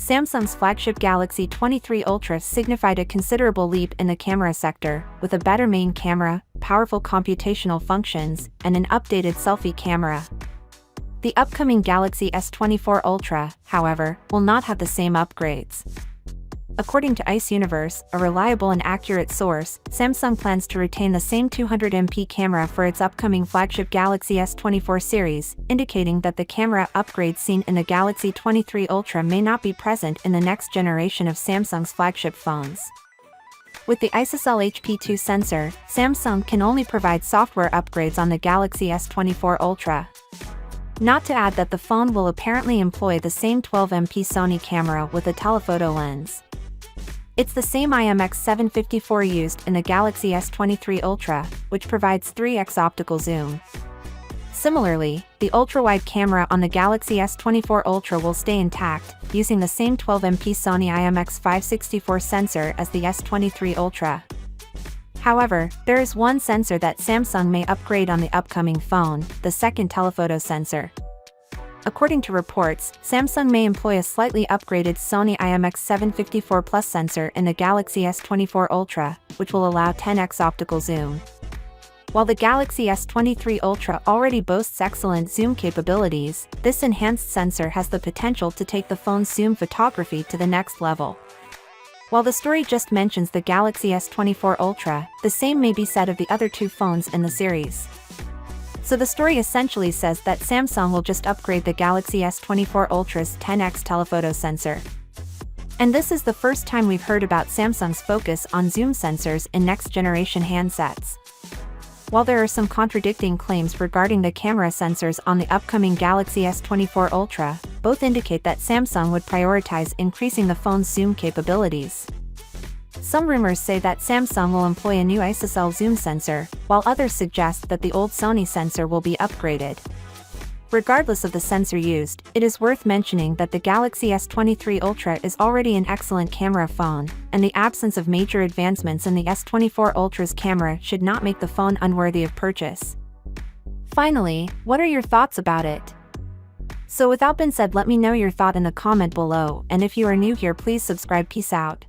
Samsung's flagship Galaxy S23 Ultra signified a considerable leap in the camera sector, with a better main camera, powerful computational functions, and an updated selfie camera. The upcoming Galaxy S24 Ultra, however, will not have the same upgrades. According to Ice Universe, a reliable and accurate source, Samsung plans to retain the same 200MP camera for its upcoming flagship Galaxy S24 series, indicating that the camera upgrades seen in the Galaxy S23 Ultra may not be present in the next generation of Samsung's flagship phones. With the ISOCELL HP2 sensor, Samsung can only provide software upgrades on the Galaxy S24 Ultra. Not to add that the phone will apparently employ the same 12MP Sony camera with a telephoto lens. It's the same IMX754 used in the Galaxy S23 Ultra, which provides 3x optical zoom. Similarly, the ultra-wide camera on the Galaxy S24 Ultra will stay intact, using the same 12MP Sony IMX564 sensor as the S23 Ultra. However, there is one sensor that Samsung may upgrade on the upcoming phone, the second telephoto sensor. According to reports, Samsung may employ a slightly upgraded Sony IMX754 Plus sensor in the Galaxy S24 Ultra, which will allow 10x optical zoom. While the Galaxy S23 Ultra already boasts excellent zoom capabilities, this enhanced sensor has the potential to take the phone's zoom photography to the next level. While the story just mentions the Galaxy S24 Ultra, the same may be said of the other two phones in the series. So the story essentially says that Samsung will just upgrade the Galaxy S24 Ultra's 10x telephoto sensor. And this is the first time we've heard about Samsung's focus on zoom sensors in next-generation handsets. While there are some contradicting claims regarding the camera sensors on the upcoming Galaxy S24 Ultra, both indicate that Samsung would prioritize increasing the phone's zoom capabilities. Some rumors say that Samsung will employ a new ISOCELL zoom sensor, while others suggest that the old Sony sensor will be upgraded. Regardless of the sensor used, it is worth mentioning that the Galaxy S23 Ultra is already an excellent camera phone, and the absence of major advancements in the S24 Ultra's camera should not make the phone unworthy of purchase. Finally, what are your thoughts about it? So without being said, let me know your thought in the comment below, and if you are new here, please subscribe. Peace out.